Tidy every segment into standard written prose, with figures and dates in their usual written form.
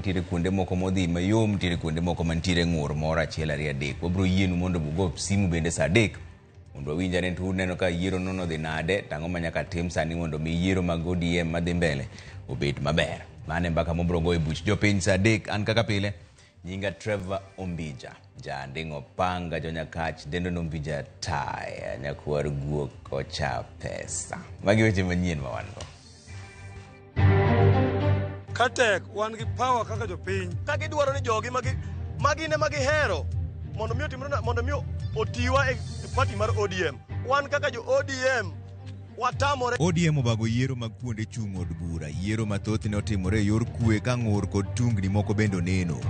Nitiere kuonde moko modhi mayom, nitiere kuonde moko mantiere ng'ur moro achiel ariyo adek. Wabiro yienu mondo bugo simu bende saa 3 mondo winjane to uneno ka yiero nono dhi nade, tang'o manyaka tim sani mondo mi yiero mag ODM madhi mbele obed maber. Mane mbaka mobiro go e buch jopiny saa 3. An kaka pile nyinga Trevor Ombija, Jandingo Panga, Jonyakach, Dendo Nombija Taya, Nyakwar Guok Ocha Pesa. Magi weche manyien ma wan go. Katek wan gi power kaka jopiny. Ka gidwaro ni jogi magi ne magi hero mondo mi otimre mondo mi otiwa e party mar ODM. Wan kaka jo ODM watamore. ODM obago yiero mag kuonde chung' od bura, yiero mathoth ne otimore e yor kwe ka ng'ur kod tungni moko bendo neno.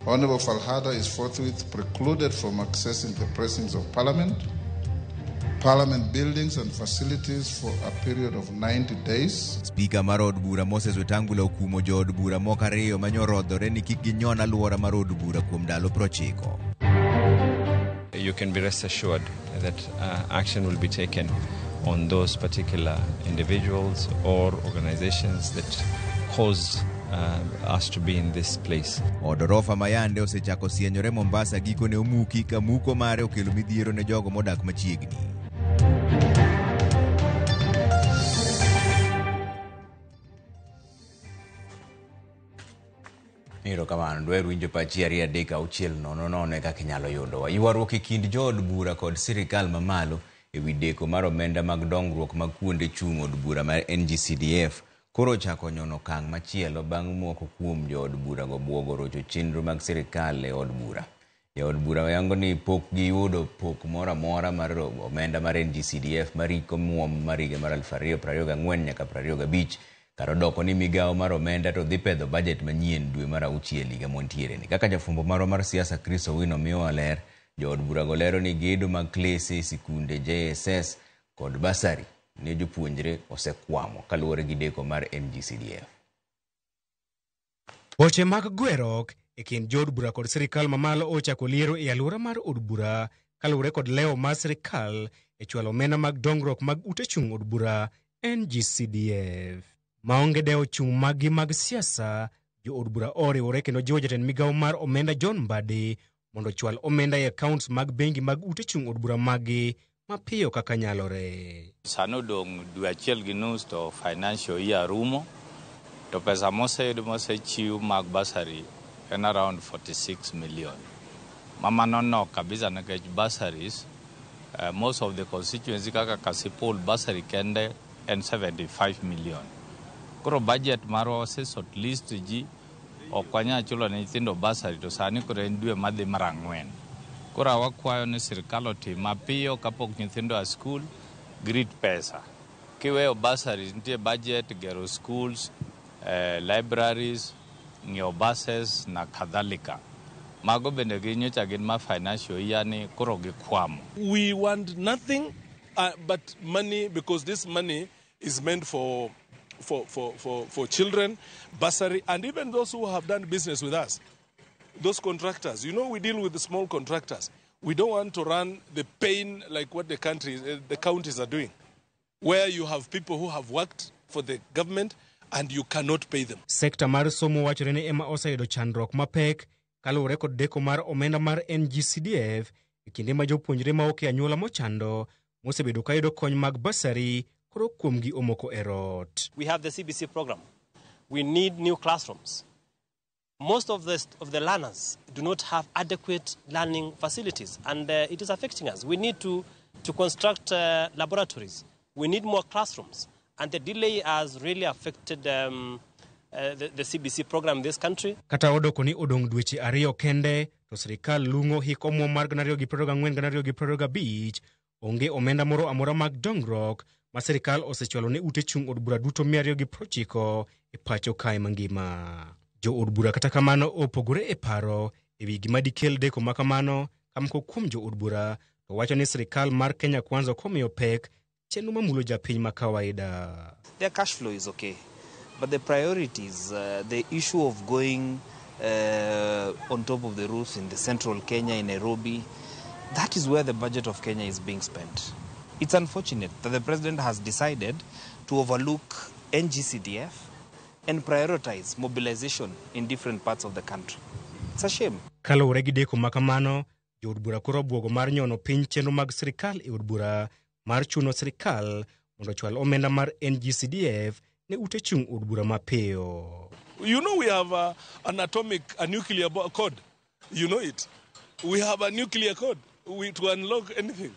Honorable Falhada is forthwith precluded from accessing the precincts of Parliament, Parliament buildings and facilities for a period of 90 days. Speaker mar od bura Moses Wetangula okumo jo od bura moko ariyo manyorodhore ni kik ginyon alwora mar od bura kuom ndalo 90. You can be rest assured that action will be taken on those particular individuals or organizations that caused us to be in this place. Odorofa Mayande osechako sienyore Mombasa giko ne omuki ka muko mare okelo midhiero ne jogo modak machiegni. Ero kamano dweru winjo pachi ariyo adek auchiel nono kaka inyalo yudowa. Ywaruok e kind jood bura kod sirikal mamalo e wi deko mar omenda mag dongruok mag kuonde chung' od bura mar NGCDF koro chako nyono okang' machielo bang' moko kuom jood bura go buogo rocho chenro mag sirikal e od bura. Jood bura yango ni pok giyudo pok moro amora mar omenda mar NGCDF mariko muom mar higa mar 2024 nyaka 25 karo doko ni migawo mar omenda to dhi pedho budget manyien dwe mar 6 higa montiere ni. Kaka jafumbo mar siasa Chris Owino miyo ler, jood bura go lero ni gedo mag klese, sikunde JSS kod basari ne jopuonjre osekwamo kaluwore gi deko mar NGCDF. Weche mag gwerok e kind jood bura kod sirikal mamalo ochako liero e alwora mar od bura kaluwore kod leo mar sirikal e chwalo omenda mag dongruok mag ute chung' od bura NGCDF. Maonge dewo chung' magi mag siasa, jo od bura oriwore kendo jiwo jatend migawo mar omenda John Mbadi mondo chwal omenda e accounts mag bengi mag ute chung' od bura magi mapiyo kaka nyalore. Sano dong dwe achiel gi nus to financial year rumo, to pesa mosechiw mag basari en around 46 million. Mama no kabisa nikech bursaries, most of the constituency kaka Kasipul bursary kende en 75 million. Koro budget maro osesot list ji okwanya chulo ne nyithindo bursary to sani koro en dwe madhi mar 4. Koro wakwayo ni sirikal otim mapiyo kapok nyithindo a school grit pesa. Kiweyo bursaries nitie budget gero schools, libraries, ng'iewo buses na kadhalika. Mago bende ginyocha gin ma financial year ni koro gikwamo. We want nothing but money, because this money is meant for children, bursary, and even those who have done business with us. Those contractors, we deal with the small contractors. We don't want to run the pain like what the counties are doing, where you have people who have worked for the government and you cannot pay them. Sekta mar somo wachore ni ema oseyudo chandruok mapek kaluwore kod deko mar omenda mar NGCDF e kinde ma jopuonjre ma ok anyuola mochando mosebedo ka yudo kony mag basari koro kuomgi omoko erot. We have the CBC program. We need new classrooms. Most of the learners do not have adequate learning facilities, and it is affecting us. We need to construct laboratories. We need more classrooms, and the delay has really affected the CBC program in this country. Kata odoko ni odong dweche ariyo kende to sirikal lungo hiko omuom mar 2024-2025 onge omenda moro amora mag dongruok ma sirikal osechwalo ne ute chung' od bura duto 290 e pacho kae mangima. Jo od bura kata kamano opogore e paro e wi gima dikel deko makamano kamko kuom jo od bura to wacho ni sirikal mar Kenya Kwanza komiyo pek chenro mamulo japiny ma kawaida. Their cash flow is okay, but the priority is the issue of going on top of the roofs in the central Kenya, in Nairobi. That is where the budget of Kenya is being spent. It's unfortunate that the president has decided to overlook NGCDF and prioritize mobilization in different parts of the country. It's a shame. Kaluwore gi deko makamano, jood bura koro buogo mar nyono piny chenro mag sirikal e od bura mar chuno sirikal mondo chwal omenda mar NGCDF ne ute chung od bura mapiyo. You know we have a nuclear code. You know it. We have a nuclear code to unlock anything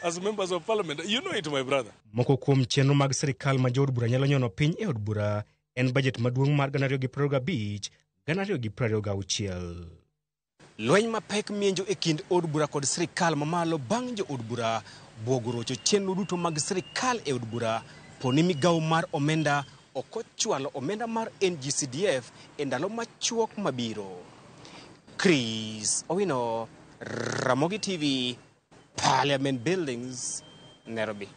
as members of parliament. You know it, my brother. Moko kuom chenro mag sirikal ma jood bura nyalo nyono piny e od bura en budget maduong' mar 2025 2026. Lweny mapek mienjo e kind od bura kod sirikal mamalo bang' jo od bura buogo rocho chenro duto mag sirikal e od bura poni migawo mar omenda okochwalo omenda mar NGCDF e ndalo machuok mabiro. Chris Owino, Ramogi TV, Parliament Buildings, Nairobi.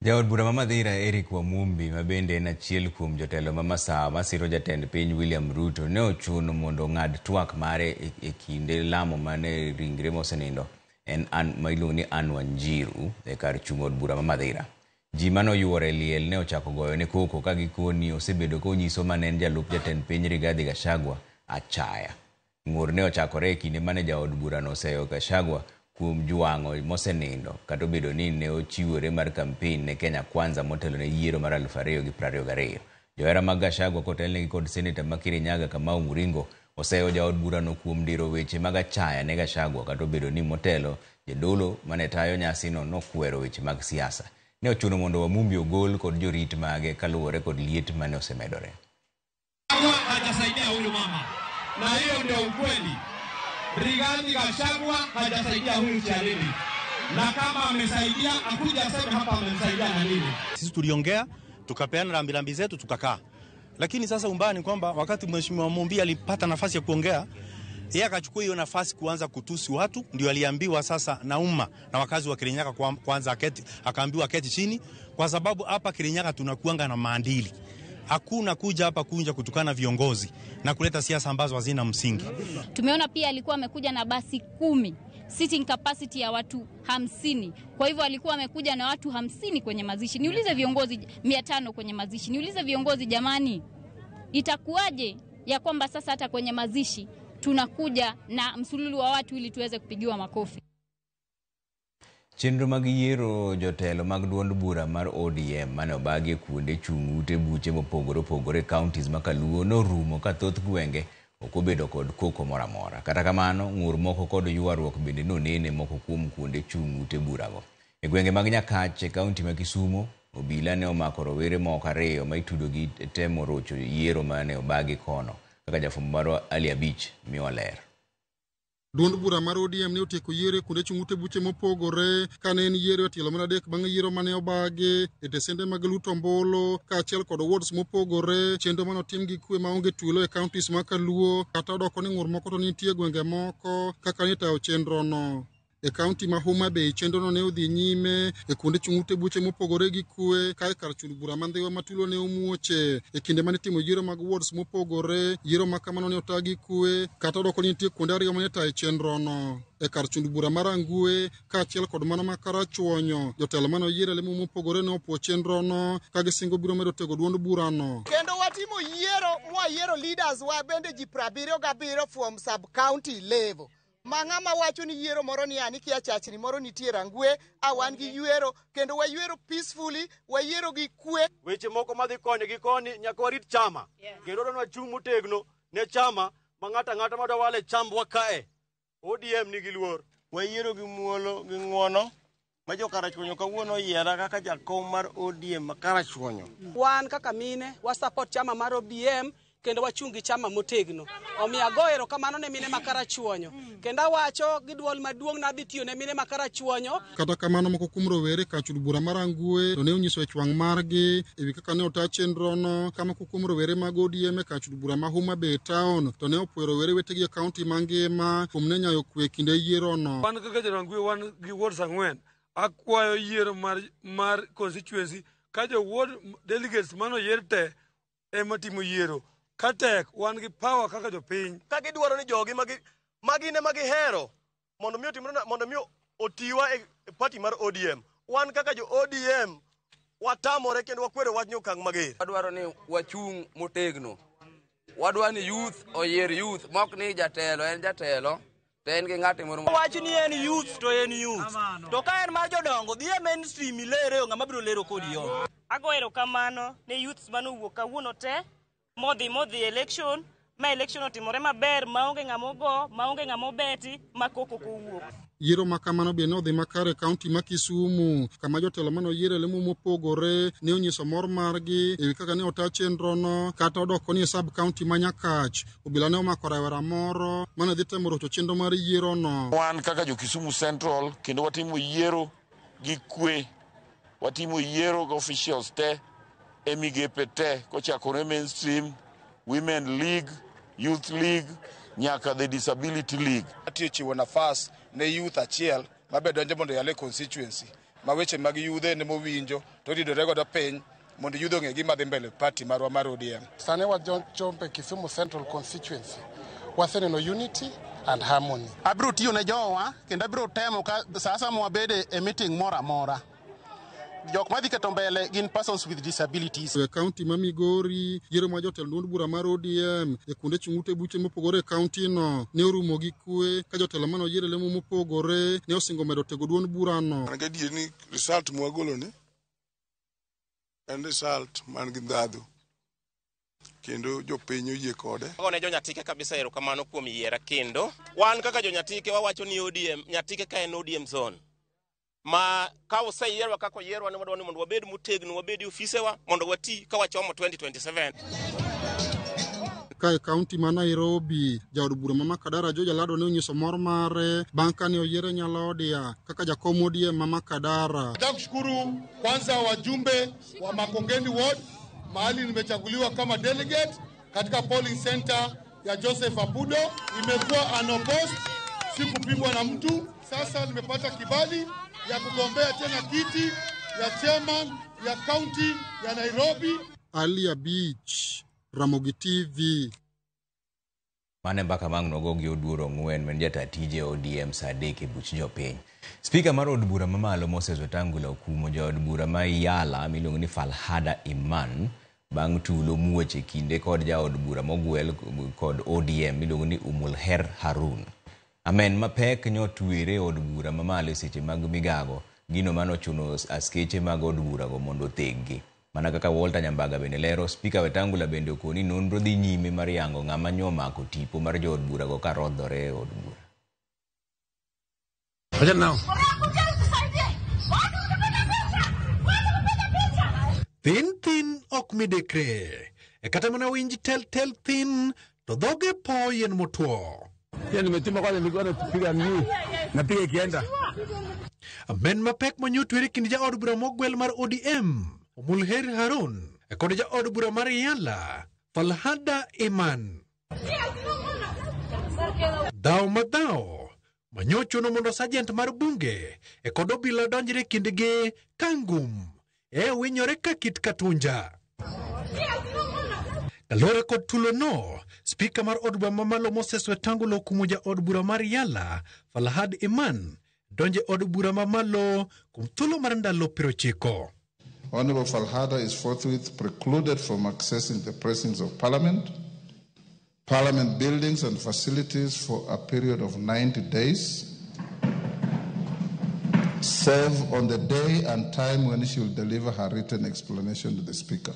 Jaod bura ma Mathira Eric Wamumbi ma bende en achiel kuom jotelo ma Masawa masiro jatend piny William Ruto ne ochuno mondo ng'ad twak mare e kinde lamo mane ringre mosenindo en mailuongo ni Anne Wanjiru e kar chung' od bura ma Mathira. Ji mano yuore liel ne ochako goyo ne koko ka gikoni osebedo konyiso mane en jalup jatend piny Rigathi Gachagua achaya. Ng'ur ne ochakore e kinde mane jaod bura no oseyo Gachagua kuom juang'o mosenindo kata obedo ni ne ochiwore mar kampen ne Kenya Kwanza motelo ne yiero mar 2022. Johera mag Gachagua kotelnegi kod Senator ma Kirinyaga Kamau Muringo oseyo jaod bura no kuom diro weche mag achaya ne Gachagua kata obedo ni motelo jadolo mane tayo nyasi no nokwero weche mag siasa. Ne ochuno mondo Wamumbi ogol kod jorit mage kaluwore kod liet mane osemedore. Hajasaidia huyu mama. Na hiyo ndio ukweli. Rigathi Gachagua hajasaidia huyu Chalini. Na kama amesaidia akuja aseme hapa amemsaidia na nini. Sisi tuliongea, tukapeana rambirambi zetu tukakaa. Lakini sasa umbani kwamba wakati Mheshimiwa Wamumbi alipata nafasi ya kuongea, yeye akachukua hiyo nafasi kuanza kutusi watu, ndio aliambiwa sasa na umma na wakazi wa Kirinyaga kwanza akaambiwa keti chini kwa sababu hapa Kirinyaga tunakuanga na maadili. Hakuna kuja hapa kunja kutukana viongozi na kuleta siasa ambazo hazina msingi. Tumeona pia alikuwa amekuja na basi 10, sitting capacity ya watu 50. Kwa hivyo alikuwa amekuja na watu 50 kwenye mazishi. Niulize viongozi 500 kwenye mazishi. Niulize viongozi jamani, itakuwaje ya kwamba sasa hata kwenye mazishi tunakuja na msululu wa watu ili tuweze kupigiwa makofi. Chenro mag yiero jotelo mag duond bura mar ODM mane obagi kuonde chung' ute buche mopogore opogore counties ma Kaluo norumo ka thoth gwenge okobedo kod koko moramora. Kata kamano ng'ur moko kod ywaruok bende nonene moko kuom kuonde chung' ute burago. E gwenge mag Nyakach e kaunti ma Kisumo, obila ne omako rowere moko 2 ma itudo gi temo rocho yiero mane obagi kono. Kaka jafwambo mar Ali Abich miyo ler. Duond bura mar ODM ne otieko yiero kuonde chung' ute buche mopogore kane en yiero e tielo mar adek bang' yiero mane obagi e tesende mag luto ombulu kaachiel kod wards mopogore. Chenro mane otim gi kwe maonge tulo e counties ma Kaluo kata odoko ni ng'ur moko to nitie gwenge moko kaka ne tayo chenro no. E kaunti ma Homa Bay chenro no ne odhi nyime e kuonde chung' ute buche mopogore gi kwe kae kar chul bura Mandhiwa ma tulo ne omuoche e kinde mane timo yiero mag wards mopogore. Yiero ma kamano ne otagi kwe kata odoko ni nitie kuonde 2 mane tayo chenro no. E kar chul bura mar Angwe kaachiel kod mano ma Karachuonyo jotelo mane oyiero lemo mopogore ne opuo chenro no ka gisingo biro medo tego duond bura no. Kendo watimo yiero leaders wa bende ji 77 from sub county level. Mang'ama wacho ni yiero moro ni ani kia chachni moro nitie Rangwe awan gi yiero kendo wayiero peacefully wayiero gi kwe. Weche moko madhi konyo gi koni nyaka warit chama. Kendo donwa chung' motegno ne chama mang'ata ng'ata madwale chambwa kae. ODM nigi luor. Wayiero gi muolo gi ng'wono ma jo Karachuonyo kawuono yiera kaka jakom mar ODM ma Karachuonyo. Wan kaka mine wa support chama mar ODM kendo wachungi chama motegno. Omiyo agoyo erokamano ne mine ma Karachuonyo. Kendo awacho gi dwol maduong' nadhi tiyo ne mine ma Karachuonyo. Kata kamano moko kuom rowere ka chul bura mar Angwe to ne onyiso chwang' margi ewi kaka ne ota chenro no. Kama kuom rowere mag ODM ka chul bura ma Homa Bay town to ne opuoyo rowere wetegi e kaunti mangima kuom ne nyayo kwe kinde yiero no. Wan kaka jo-Rangwe wan gi wards 4. Akwayo yiero mar constituency ka jo ward delegates manoyier te ema timo yiero. Katek wan gi power kaka jo piny. Ka gidwaro ni jogi magine magihero mondo mi otiwa e party mar ODM. Wan kaka jo ODM watamore kendo wakwero wach nyokang' mager. Wadwaro ni wachung' motegno. Wadwa ni youth oyier youth, mok ni jatelo en jatelo, to en gi ng'ate moro. Wach ni en youth to en youth. To ka en mar jodongo, dhi e mainstream ilere ng'ama biro lero kodi yo. Agoero kamano ne youths manowuok kawuono te, modhi election, ma election otimore maber, maonge ng'amogo, maonge ng'amobeti, makoko kowuok. Yiero makamano bende odhi makare kaunti ma Kisumu, kama jotelo mano yiero lemo mopogore ne onyiso mor margi ewi kaka ne ota chenrono kata odoko ni sub county ma Nyakach. Obila ne omako rawera moro mane dhi temo rocho chenro mar yiero no. Wan kaka jo Kisumu Central kendo watimo yiero gi kwe, watimo yiero gi officials te, migepe te kochakore mainstream, women league, youth league, nyaka the disability league. Atiyo chiwo nafas ne youth achiel mabe donjo mondo yale constituency ma weche mag yudhe ne mowinjo to ridore godo piny mondo yudho ng'e gima dhi mbele party marwa mar ODM. Sane wajombe Kisumu Central constituency waseneno unity and harmony. Abiro tiyo ne jowa kendo abiro temo ka sasa mwabede e meeting mora mora. Jok madhi keto mbele gin persons with disabilities. E kaunti ma Migori, yiero ma jotelo duond bura mar ODM e kuonde chung'ute buche mopogore e kaunti no ne orumo gi kwe ka jotelo mano yiero lemo mopogore ne osingo medo tego duond bura no. An gadier ni result mwagolo ni en result man gi ndhadhu kendo jopiny oyie kode. Ne jonyatike kabisa erokamano kuom yiera kendo wan kaka jonyatike wawacho ni ODM nyatike ka en ODM zone. Ma ka oseyierwa kaka oyierwa ne wadwa ni mondo wabed motegno, wabed ofisewa mondo wati ka wachomo 2027. Ka e kaunti ma Nairobi, jaod bura ma Makadara George Alado ne onyiso mor mare bang' kane oyiere Nyalodia kaka jakom ODM ma Makadara. Nataka kushukuru kwanza wajumbe wa Makongeni Ward mahali nimechaguliwa kama delegate katika polling center ya Joseph Abudo. Imekuwa unopposed, sikupigwa na mtu. Sasa nimepata kibali ya kugombea tena kiti ya chairman ya county ya Nairobi. Alia Beach, Ramogi TV. Mane mbaka mang nogo gi oduro ng'wen men jata tije ODM Sadek e buch jopiny. Speaker mar od bura mamalo Moses Wetangula okumo jo od bura ma Yala miluongo ni Falhada Iman bang' tulo muoche kinde kod ja od bura mogwel kod ODM miluongo ni Umulher Harun. Amen mapek nyotwire od bura mamalo seche mag migago gino mano chuno askeche mag od bura go mondo teggi. Mana kaka Walter Nyambaga bende lero, Speaker Wetangula bende okoni nonro dhi nyime mar yango ng'ama nyomako tipo mar jo od bura go ka rodhore od bura. Thin ok midekre. E kata mana winji tel thin to dhoge po yen motwo. Pia nimetima kwa nilikuwa napiga mguu. Napiga ikienda. Amen mapek manyotwere kind ja od bura mogwel mar ODM, Umulher Harun, e kod ja od bura mar Yala, Falhada Iman. Dhao madhao, manyochuno mondo sergeant mar bunge, e kod obila donjre kindgi kangum, e winyore ka kit katunja. Kalore kod tulo no, Speaker mar od bura mamalo Moses Wetangula okumo ja od bura mar Yala, Falhada Iman, donje od bura mamalo kum tulo mar ndalo 90. Honorable Falhada is forthwith precluded from accessing the presence of Parliament, Parliament buildings and facilities for a period of 90 days, save on the day and time when she will deliver her written explanation to the Speaker.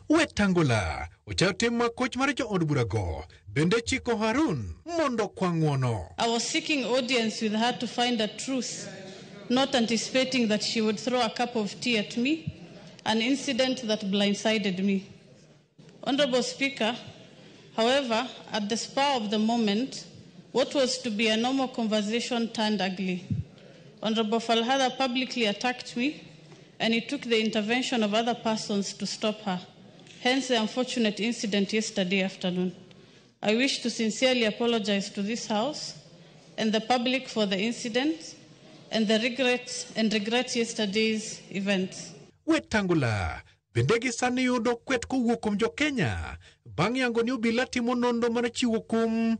Wetangula, uchatim makoch mar jo od bura go, bende chiko Harun mondo kwang'wono. I was seeking audience with her to find the truth, not anticipating that she would throw a cup of tea at me, an incident that blindsided me. Honorable Speaker, however, at the spur of the moment, what was to be a normal conversation turned ugly. Honorable Falhada publicly attacked me, and it took the intervention of other persons to stop her. Hence the unfortunate incident yesterday afternoon. I wish to sincerely apologize to this House and the public for the incident and regret yesterday's events. Wetangula, bende gisani yudo kwet kowuok kuom jo Kenya, bang' yango ni obila timo nonro mar chiwo kum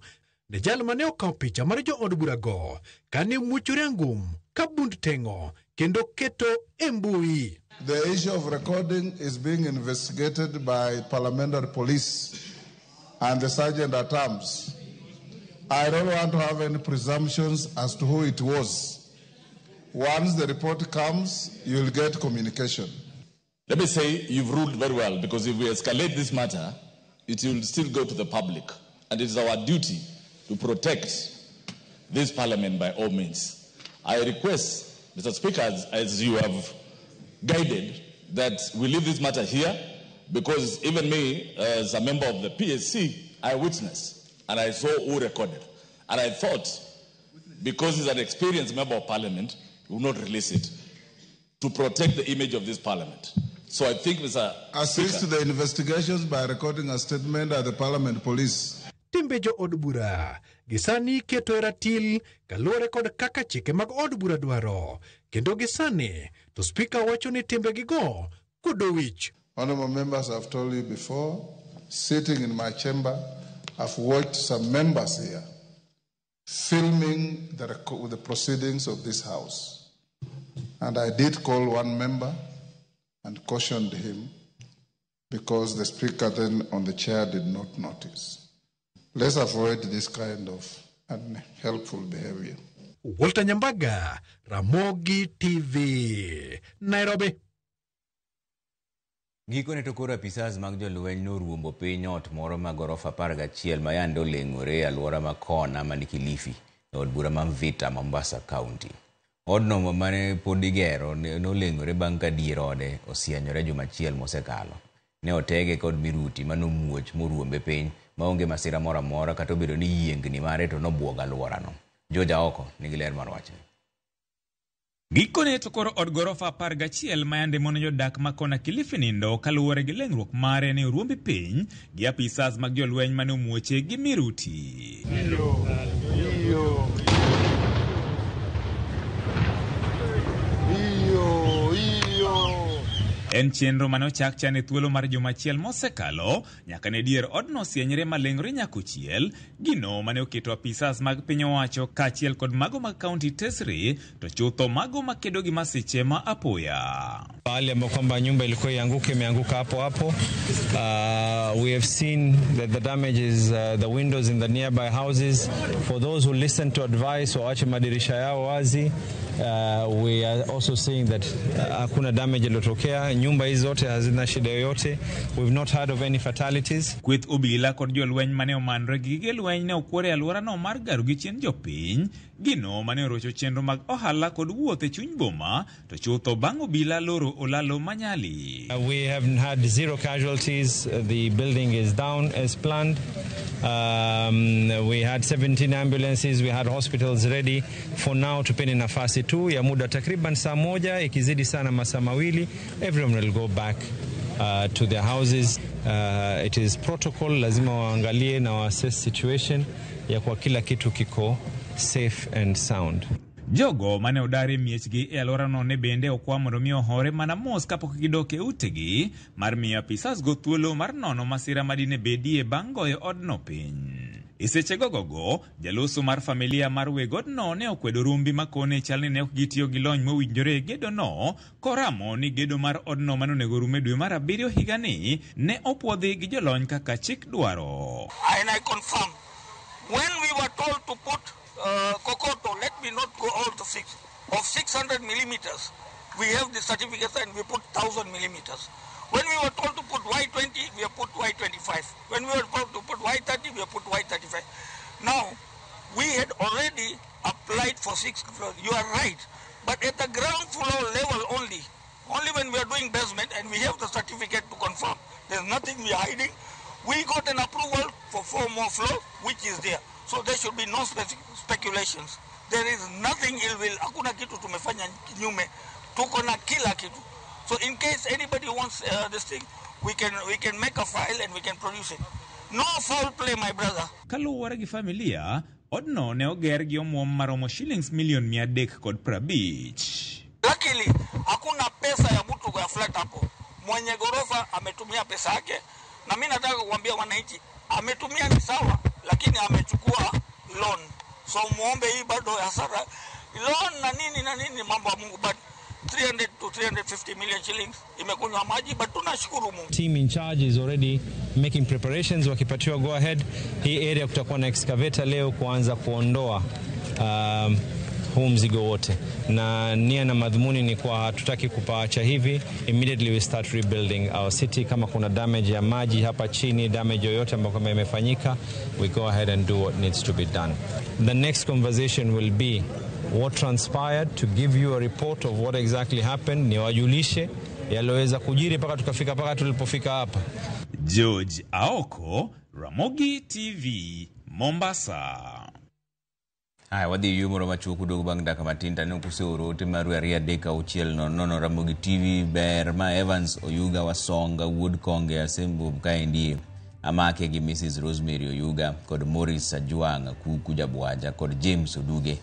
ne jal mane okawo picha mar jo od bura go, kane muochore angum ka bund teng'o kendo keto embui. The issue of recording is being investigated by parliamentary police and the sergeant at arms. I don't want to have any presumptions as to who it was. Once the report comes, you'll get communication. Let me say you've ruled very well, because if we escalate this matter, it will still go to the public. And it is our duty to protect this parliament by all means. I request, Mr. Speaker, as you have guided, that we leave this matter here, because even me, as a member of the PSC, I witnessed and I saw who recorded. And I thought, because he's an experienced member of parliament, he will not release it to protect the image of this parliament. So I think, Mr. Assist to the investigations by recording a statement at the parliament police. Timbe jo od bura gisani keto ratil kaluore kod kaka chike mag od bura dwaro, kendo gisani to speaker wacho ni timbe gigo kudowich. Honorable members, I've told you before, sitting in my chamber, I've watched some members here filming the proceedings of this house. And I did call one member and cautioned him, because the speaker then on the chair did not notice. Let's avoid this kind of unhelpful behavior. Walter Nyambaga, Ramogi TV, Nairobi. Giko ne to koro apisas mag jolweny noruombo piny ot moro ma gorofa 11 ma yande oleng'ore alwora ma Kona ma Kilifi, od bura ma Mvita, Mombasa County. Odno mane pod igero noleng'ore bang' ka dier ode osianyore juma achiel mosekalo. Ne otege kod miruti manomuoch moruombe piny maonge masira moro amora, kata obedo ni yiengni mare to nobwogo alworano. Joja oko nigi ler mar wachni. Gikone to koro od gorofa 11 mayande mono jodak ma Kona Kilifi nindo kaluwore gi leng'ruok mare ne oruombi piny gi apisas mag jolweny mane omuoche gi miruti. En chenro mane ochak chane thuolo mar juma achiel mosekalo nyaka ne dier odno sienyre maleng'ore nyakochiel, gino mane oketo apisas mag piny owacho kaachiel kod mago mag kaunti tesre to chutho mago makedo gi masiche ma apoya. Pahali ambapo kwamba nyumba ilikuwa imeanguka hapo hapo. We have seen that the damage is the windows in the nearby houses. For those who listen to advice waache madirisha yao wazi. We are also seeing that hakuna damage iliyotokea. Nyumba hizo zote hazina shida yoyote. We've not heard of any fatalities. Kweth obila kod jolweny mane omanre gi gige lweny ne okwore alworano mar garu gi chien jopiny, gino mane orocho chenro mag ohala kod wuoth e chuny boma, to chutho bang' obila loro olalo manyali. We have had 0 casualties. The building is down as planned. We had 17 ambulances. We had hospitals ready. For now tupeni nafasi tu ya muda takriban saa moja, ikizidi sana masaa mawili, everyone will go back to their houses. It is protocol, lazima waangalie na wa-assess situation ya kwa kila kitu kiko safe and sound. Jogo mane odare miechgi e alworano ne bende okwa mondo mi ohore mana mos kapok gidoke utegi mar miyo apisas go thuolo mar nono masira madine bedie bang' goyo odno piny. Iseche gogogo, jaloso mar familia mar wegodno ne okwedo rumbi makone chalni ne ok gitiyo gi lony mowinjore gedo no, koramo ni gedo mar odno manonego rume dwe mar 7 higani ne opwodhi gi jolony kaka chik dwaro. And I confirm, when we were told to put Kokoto, let me not go all to 6, of 600 millimeters, we have the certificates and we put 1000 millimeters. When we were told to put Y20, we have put Y25. When we were told to put Y30, we have put Y35. Now, we had already applied for 6 floors. You are right. But at the ground floor level only when we are doing basement and we have the certificate to confirm. There's nothing we are hiding. We got an approval for 4 more floors, which is there. So there should be no speculations. There is nothing ill will. Hakuna kitu tumefanya kinyume. Tuko na kila kitu. So in case anybody wants this thing, we can make a file and we can produce it. No foul play, my brother. Kaluwore gi familia, odno ne oger gi omuom maromo shillings milion 350. Luckily, hakuna pesa ya mtu kwa flat hapo. Mwenye gorofa ametumia pesa yake, na mimi nataka kuambia wananchi, ametumia ni sawa, lakini amechukua loan. So muombe hii bado hasara. Loan na nini mambo ya Mungu, but 300 to 350 million shillings imekunywa maji, but tunashukuru Mungu. Team in charge is already making preparations. Wakipatiwa go ahead, hii area kutakuwa na excavator leo kuanza kuondoa huu mzigo wote, na nia na madhumuni ni kwa hatutaki kupaacha hivi. Immediately we start rebuilding our city. Kama kuna damage ya maji hapa chini, damage yoyote ambayo kama imefanyika, we go ahead and do what needs to be done. The next conversation will be what transpired, to give you a report of what exactly happened, ni wajulishe yaloweza kujiri mpaka tulipofika hapa. George Aoko, Ramogi TV, Mombasa. Hai, wadhi yumoro machuku dogo bang daka matinta ni ukuse urote maru aria deka uchiel nono Ramogi TV ber ma Evans Oyuga wasonga Wood Konge asembo mkaendi amake gi Mrs. Rosemary Oyuga kod Morris Ajuanga kuja buaja kod James Oduge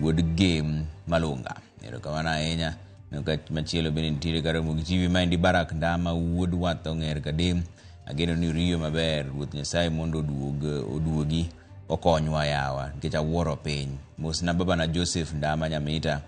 Wood Game Malunga. Nero kawana enya nuka machielo benintire ka Ramogi TV maindi Barak Ndama Wood Wathonger kadem ageno ni riyo maber Ruoth Nyasaye mondo oduogi okonywa yawa nikech awuoro piny. Mosna baba na Joseph Ndama Nyamita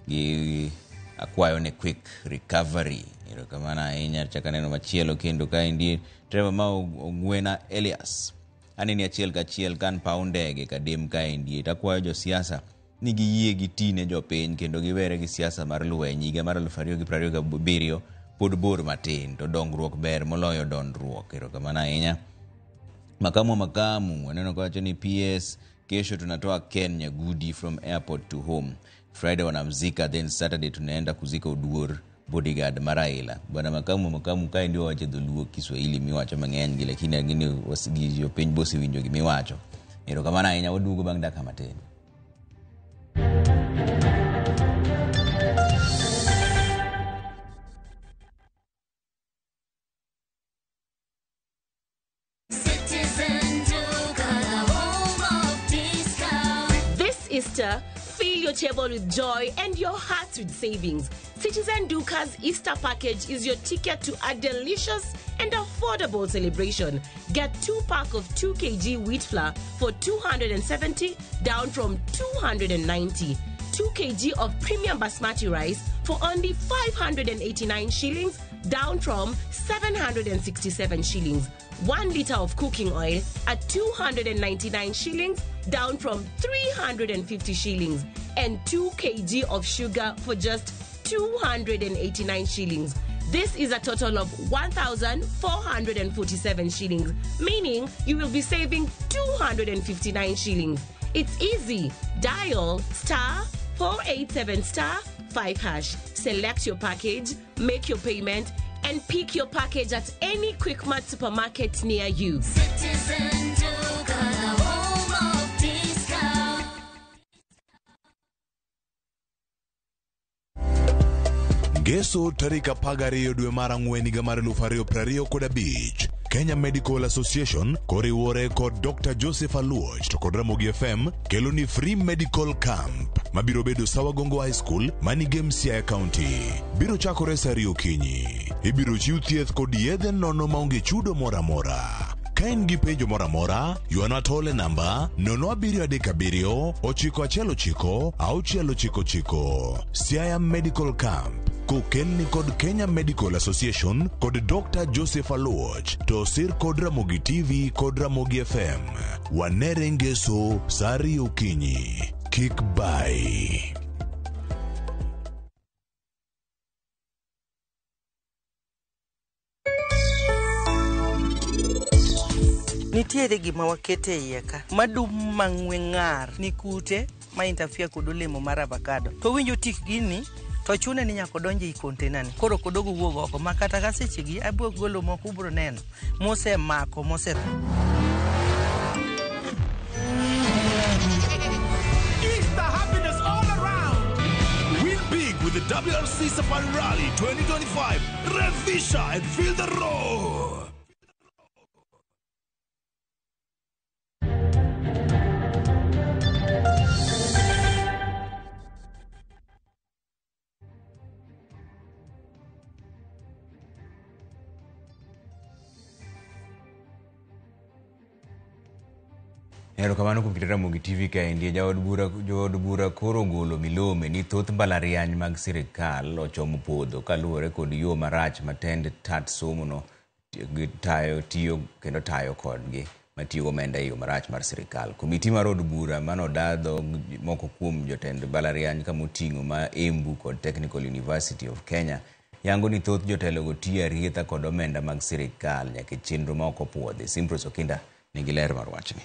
gi akwayo ne quick recovery. Ero kamana ahinya chaka neno machielo kendo kaendi Trevor ma Ogwena Elias aneni achiel kachiel kan paundege kadem kaendi takwayo jo siasa ni giyie gitine jo piny kendo giwere gi siasa mar lweny higa mar 2027 pod bor matin to dongruok ber moloyo dondruok. Ero kamana ahinya Makamu waneno kwa chani PS kesho tunatoa Ken Nyagudi from airport to home. Friday wanamzika, then Saturday tunaenda kuzika Oduor bodyguard Maraila. Bwana makamu kai ndio wache dhuluo Kiswahili miwacho mang'eny lakini angini wasigizio piny bosi winjo gi miwacho. Ero kamana ahinya wadugo bang daka matin. Easter, fill your table with joy and your heart with savings. Citizen Duka's Easter package is your ticket to a delicious and affordable celebration. Get 2-pack of 2 kg wheat flour for 270 down from 290. 2 kg of premium basmati rice for only 589 shillings down from 767 shillings. 1 liter of cooking oil at 299 shillings down from 350 shillings, and 2 kg of sugar for just 289 shillings. This is a total of 1,447 shillings, meaning you will be saving 259 shillings. It's easy. Dial *487*5#. Select your package, make your payment, and pick your package at any Quickmart supermarket near you. Citizen Duka, the home of discount. Geso tarika pagariyo dwe mar ang'wen higa mar 2025 Kenya Medical Association koriwore kod Dr. Joseph Aluoch to kod Ramogi FM kelo ni free medical camp mabiro bedo Sawagongo High School manige Siaya County. Biro chakore saa 2 okinyi. Ibiro chiw thieth kod yedhe nono maonge chudo mora mora. Kain gi penjo mora mora, yuana tole namba 0737 919 699. Siaya Medical Camp kokelni kod Kenya Medical Association kod Dr. Joseph Aluoch to sir kod Ramogi TV kod Ramogi FM. Wanere ngeso sari okinyi. Kick by. Nitiere gima wakete iye ka madum mang'we ng'ar ni kute ma interfere kod olemo mar avocado. To winjo tik gini to chune ni nyako donje i container ni. Koro kodogo wuog oko makata ka sechegi abiro golo moko ubro neno mose mako mose. Easter happiness all around. Win big with the WRC Safari Rally 2025. Revisha and feel the roar. Erokamano kuom kit Ramogi TV kaendi. Jood bura koro golo milome ni thoth mbalariany mag sirikal ochomo podho kaluwore kod yo marach matend tat somono tiyo kodgi matiyo omenda yo marach mar sirikal. Komiti mar od bura manodadho moko kuom jotend mbalariany kamoting'o ma Embu kod Technical University of Kenya yango ni thoth jotelogo tiyo arietha kod omenda mag sirikal nyaka chenro ma ok opuodhi. Simpros Okinda nigi ler mar wachni.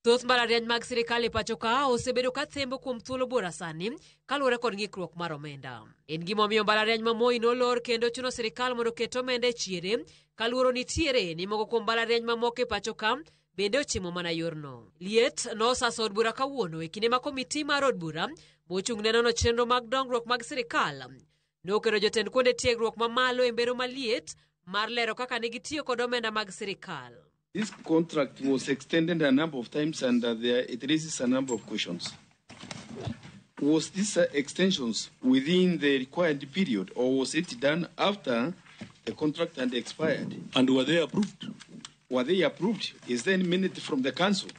Thoth mbalariany mag sirikal e pacho ka osebedo ka thembo kuom thuolo bora sani kaluwore kod ng'ikruok mar omenda. En gimomiyo mbalariany ma Moi nolor kendo chuno sirikal mondo ket omenda e chiere kaluwore nitiere ni moko kuom mbalariany mamoko e pacho ka bende ochimo mana yorno. Liet nosaso od bura kawuono e kinde ma komiti mar od bura mochung' ne nono chenro mag dongruok mag sirikal nokelo jotend kuonde tiegruok mamalo e mbero maliet mar lero kaka ne gitiyo kod omenda mag sirikal. This contract was extended a number of times and it raises a number of questions. Was this extensions within the required period or was it done after the contract had expired? And were they approved? Were they approved? Is there any minute from the council?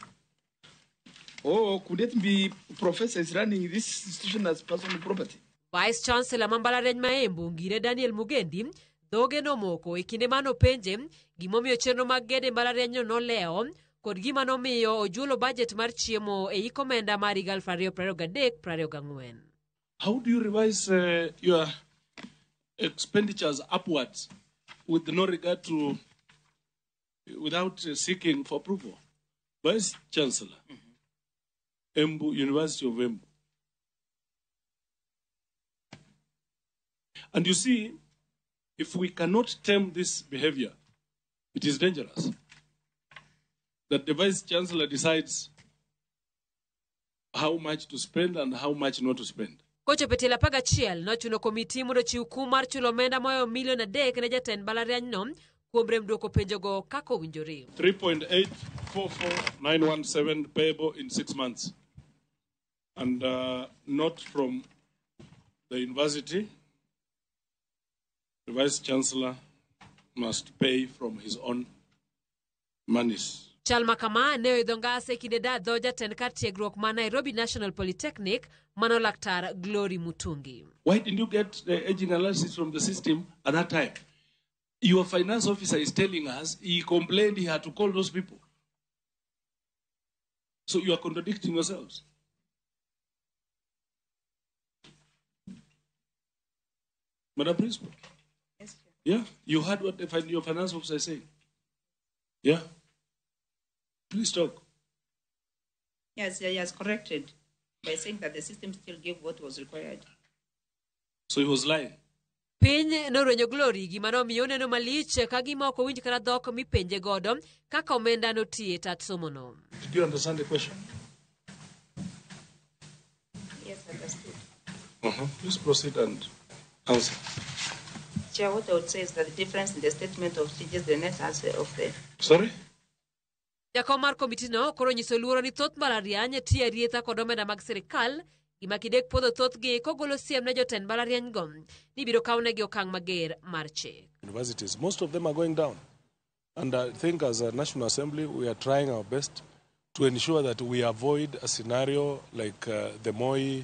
Or could it be professors running this institution as personal property? Vice Chancellor mbalariany ma Embu Ngire Daniel Mugendi dhoge nomoko e kinde mano penje gimomiyo chenro mag gede mbalariany no leo kod gima nomiyo ojulo budget mar chiemo e ikomenda mar 2023-2024. How do you revise your expenditures upwards with no regard to without seeking for approval? Vice Chancellor, Embu University of Embu. And you see, if we cannot tame this behavior, it is dangerous. That the Vice Chancellor decides how much to spend and how much not to spend. Kocho petela paga chiel nochuno komiti mondo chiw kum mar chulo omenda moyo milion 3 ne jatend mbalariany no kuom rem duoko penjogo kaka owinjore. 3.844917 payable in 6 months. And not from the university. The Vice Chancellor must pay from his own monies. Chalma kama ne oidho ngase kinde dadho jatend kar tiegruok ma Nairobi National Polytechnic mano laktar Glory Mutungi. Why didn't you get the aging analysis from the system at that time? Your finance officer is telling us he complained he had to call those people. So you are contradicting yourselves. Madam Principal. Yeah, you heard what your finance officer is saying. Yeah. Please talk. Yes, he has corrected by saying that the system still gave what was required. So he was lying. Piny norwenyo Glory gima nomiyo neno malich ka gima ok owinj kata dhok mipenje godo kaka omenda notie tat somono. Did you understand the question? Yes, I understood. Please proceed and answer. Chair, what I would say is that the difference in the statement of changes the net answer of the... Sorry? Jakom mar komiti no koro nyiso luoro ni thoth mbalariany tiyo arietha kod omenda mag sirikal gima kidek podho thothgi kogolo siem ne jotend mbalariany go ni biro kawnegi okang' mager mar chik. Universities, most of them are going down. And I think as a National Assembly, we are trying our best to ensure that we avoid a scenario like the Moi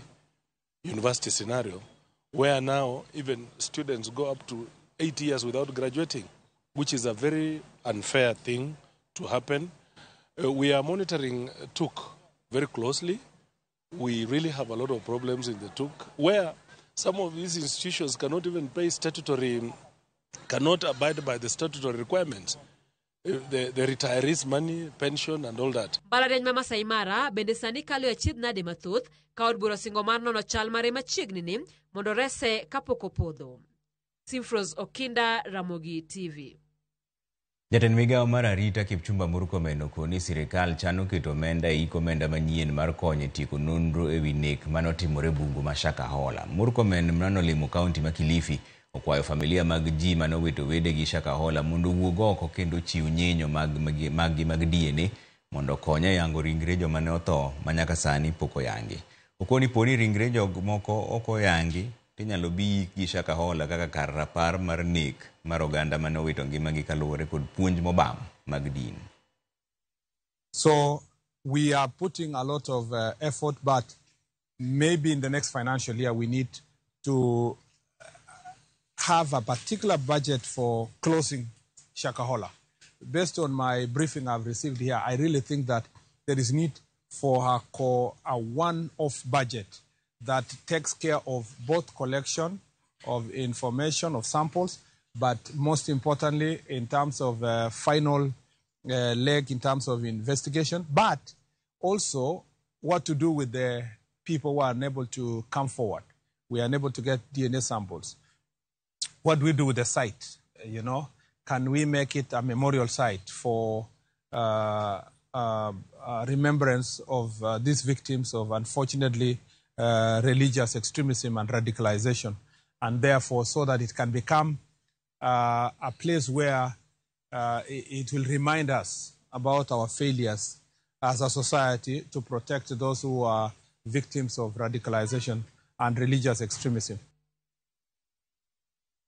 University scenario, where now even students go up to 8 years without graduating, which is a very unfair thing to happen. We are monitoring TUK very closely. We really have a lot of problems in the TUK, where some of these institutions cannot even pay cannot abide by the statutory requirements. The retirees' money, pension, and all that. Mbalariany ma Masai Mara bende sani kalo achiedh nade mathoth ka od bura singo mar nono chal mare machiegni ni mondo rese kapok opodho. Simfros Okinda, Ramogi TV. Jatend migawo mar arita Kipchumba Murkomen okoni sirikal chano keto omenda e ikomenda manyien mar konyo tieko nonro ewi nek manotimore Bungu ma Shakahola. Murkomen manolimo kaunti ma Kilifi okwayo familia mag ji manowito wedegi Shakahola mondo wuog oko kendo chiw nyenyo mag DNA mondo konya yango ringre joma ne otho manyaka sani pok oyangi. Okoni poni ringre jomoko ok oyangi tinyalo bi gi Shakahola kaka kar rapar mar nek mar oganda mane owito ngimagi kaluwore kod puonj mobam mag din. So we are putting a lot of effort, but maybe in the next financial year we need to have a particular budget for closing Shakahola. Based on my briefing I've received here, I really think that there is need for a one-off budget that takes care of both collection of information, of samples, but most importantly in terms of final leg in terms of investigation, but also what to do with the people who are unable to come forward. We are unable to get DNA samples. What do we do with the site? You know, can we make it a memorial site for remembrance of these victims of, unfortunately, religious extremism and radicalization, and therefore so that it can become a place where it will remind us about our failures as a society to protect those who are victims of radicalization and religious extremism.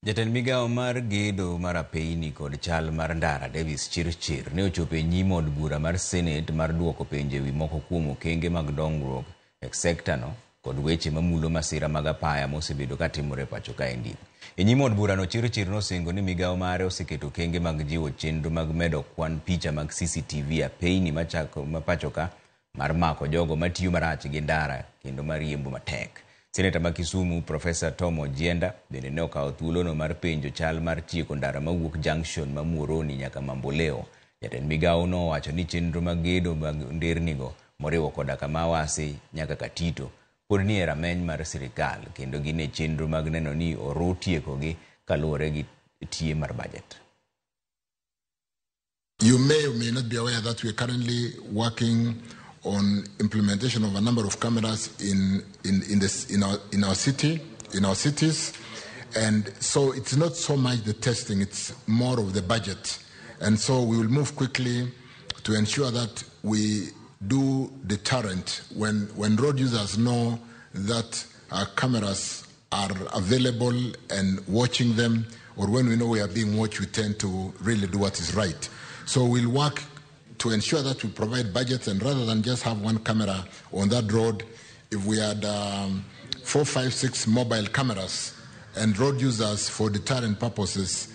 Jatend migao mar gedo mar apeyni kod chal mar ndara Davis Chirchir ne ochopo e nyim od bura mar Senate mar duoko penjo ewi moko kuom okenge mag dongruok e sekta no kod weche mamulo masira mag apaya mosebedo katimore pacho kaendi. E nyim od bura no Chirchir nosingo ni migao mare oseketo okenge mag jiwo chenro mag medo kwan picha mag CCTV apeyni mapacho ka mar mako jogo matiyo marach gi ndara kendo mariembo matek. Seneta ma Kisumu Professor Tom Ojienda bende ne okawo thuolono mar penjo chal mar tieko ndara mawuok junction ma Muhoroni nyaka Mamboleo. Jatend migao no owacho ni chenro mag gedo mag ndernigo moriwo koda kama Wasi nyaka Katito pod ni e rameny mar sirikal kendo gine chenro mag neno ni oro tiekogi kaluwore gi tie mar budget. You may or may not be aware that we are currently working on implementation of a number of cameras in our cities, and so it's not so much the testing, it's more of the budget, and so we will move quickly to ensure that we do deterrent when road users know that our cameras are available and watching them, or when we know we are being watched, we tend to really do what is right. So we'll work to ensure that we provide budgets, and rather than just have one camera on that road, if we had 4, 5, 6 mobile cameras, and road users for deterrent purposes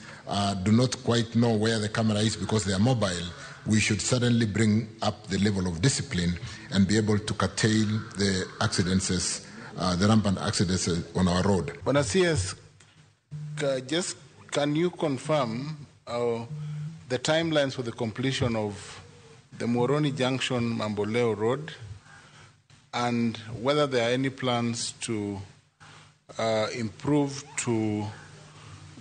do not quite know where the camera is because they are mobile, we should suddenly bring up the level of discipline and be able to curtail the accidents, the rampant accidents on our road. Bwana CS, just can you confirm the timelines for the completion of the Muhoroni Junction Mamboleo Road, and whether there are any plans to improve to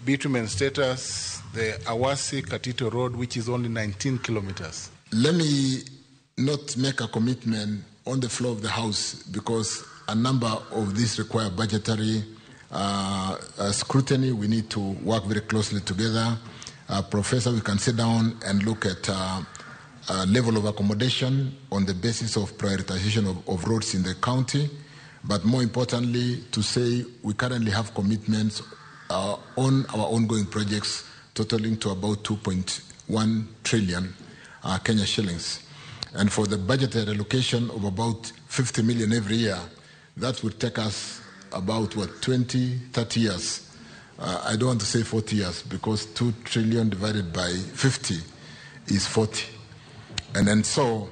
bitumen status the Awasi Katito Road, which is only 19 kilometers? Let me not make a commitment on the floor of the House because a number of these require budgetary scrutiny. We need to work very closely together. Professor, we can sit down and look at level of accommodation on the basis of prioritization of roads in the county, but more importantly to say we currently have commitments on our ongoing projects totaling to about 2.1 trillion Kenya shillings. And for the budgeted allocation of about 50 million every year, that would take us about 20, 30 years. I don't want to say 40 years because 2 trillion divided by 50 is 40. And so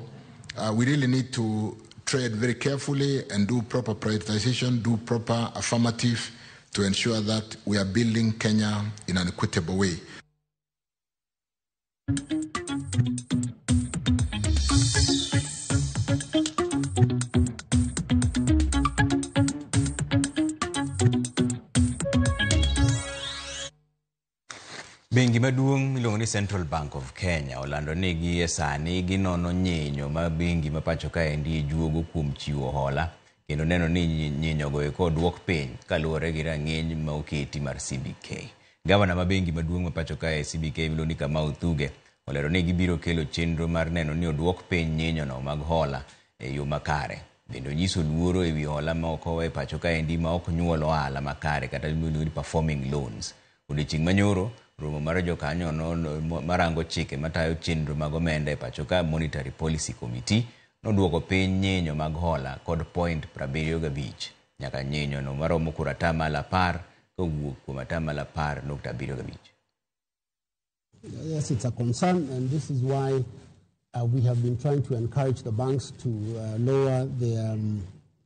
we really need to tread very carefully and do proper prioritization, do proper affirmative to ensure that we are building Kenya in an equitable way. Bengi maduong miluongo ni Central Bank of Kenya olando ni gi sani ginono nyinyo ma bengi mapacho kaendi juogo kuom chiwo hola kendo neno ni nyinyo go kod duok piny kaluwore gi rang'iny ma oketi mar CBK. Gavana ma bengi maduong mapacho kae CBK miluongo ni Kamau Thuge olero ni gibiro kelo chenro mar neno ni oduok piny nyinyo no mag hola e yo makare. Bendo nyiso luoro ewi hola ma oko e pacho kaendi ma ok nyuolo ohala makare kata miluongo ni performing loans. Odiochieng' manyoro romo mar jokanyo marango chike matayo chenro mag omenda e pacho ka Monetary Policy Committee noduoko piny nyinyo mag hola kod point 75 nyaka nyinyo no maromo kura atamalo 10 kowuok kuom atamalo 10.75. Yes, it's a concern, and this is why we have been trying to encourage the banks to lower their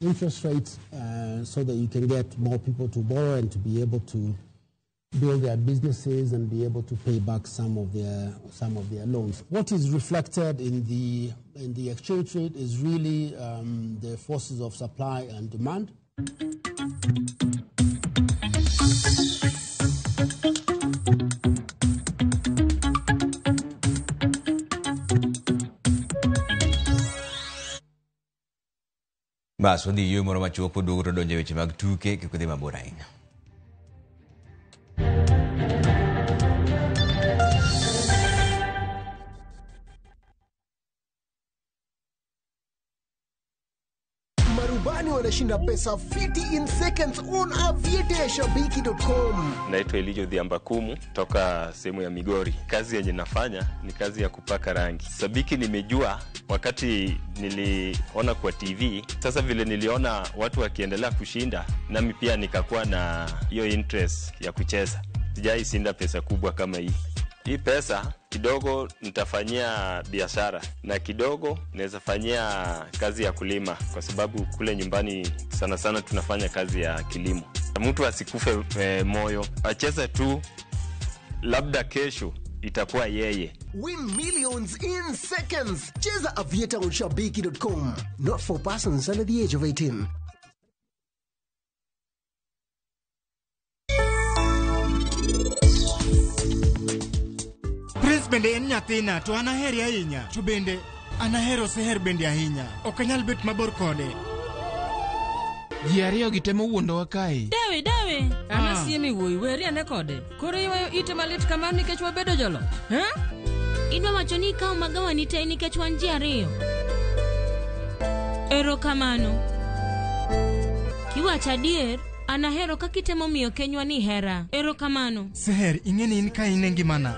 interest rates so that you can get more people to borrow and to be able to build their businesses and be able to pay back some of their loans. What is reflected in the exchange rate is really the forces of supply and demand. Bas wadhi yo moro machuok duogo donje weche mag tuke kik dhi mabor ahinya. Marubani wanashinda pesa 50 in seconds on aviateshabiki.com. Naitwa Elijo Dhiambakumu toka sehemu ya Migori. Kazi yenye nafanya ni kazi ya kupaka rangi. Sabiki nimejua wakati niliona kwa TV. Sasa vile niliona watu wakiendelea kushinda, nami pia nikakuwa na hiyo interest ya kucheza. Sijai shinda pesa kubwa kama hii. Hii pesa kidogo nitafanyia biashara na kidogo naweza fanyia kazi ya kulima, kwa sababu kule nyumbani sana sana tunafanya kazi ya kilimo. Mtu asikufe moyo, acheze tu, labda kesho itakuwa yeye. Win millions in seconds. Cheza Aviator on Shabiki.com. Not for persons under the age of 18. Prince bende en nyathina to anaheri ahinya. To bende anahero seher bende ahinya. Ok anyal bet mabor kode. Ji ariyo gitemo wuondowa kae. Dawe, anasiemi wuoyi, weri ane kode. Koro iwayo ite malit kamano nikech wabedo jolo. Idwa wacho ni ikaw magawa ni te nikech wan ji ariyo. Erokamano. Kiwacho adier, anahero kakitemo miyo kenywa ni hera. Erokamano. Seher, ing'eni in ka in e ngimana.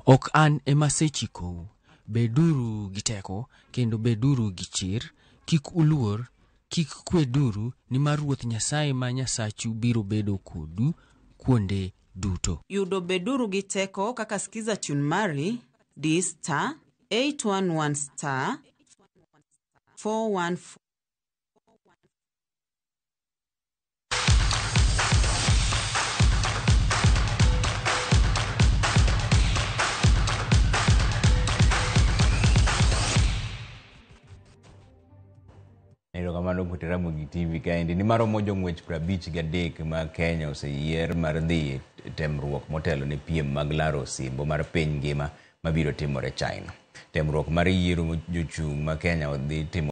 Ok an ema sechikou. Beduru gi teko kendo beduru gi chir, kik uluor, kik kweduru, nimar Ruoth Nyasaye ma Nyasachu biro bedo kodu kuonde duto. Yudo beduru gi teko kaka skiza tune mari di star 811 star 414. Erokamano kuom Ramogi TV kaendi. Ni maromo jong'wech 53 ma Kenya oseyier mar dhi temruok motelo ne piem mag laro osimbo mar piny ngima mabiro timore China. Temruok mar yiero jochung' ma Kenya odhi timo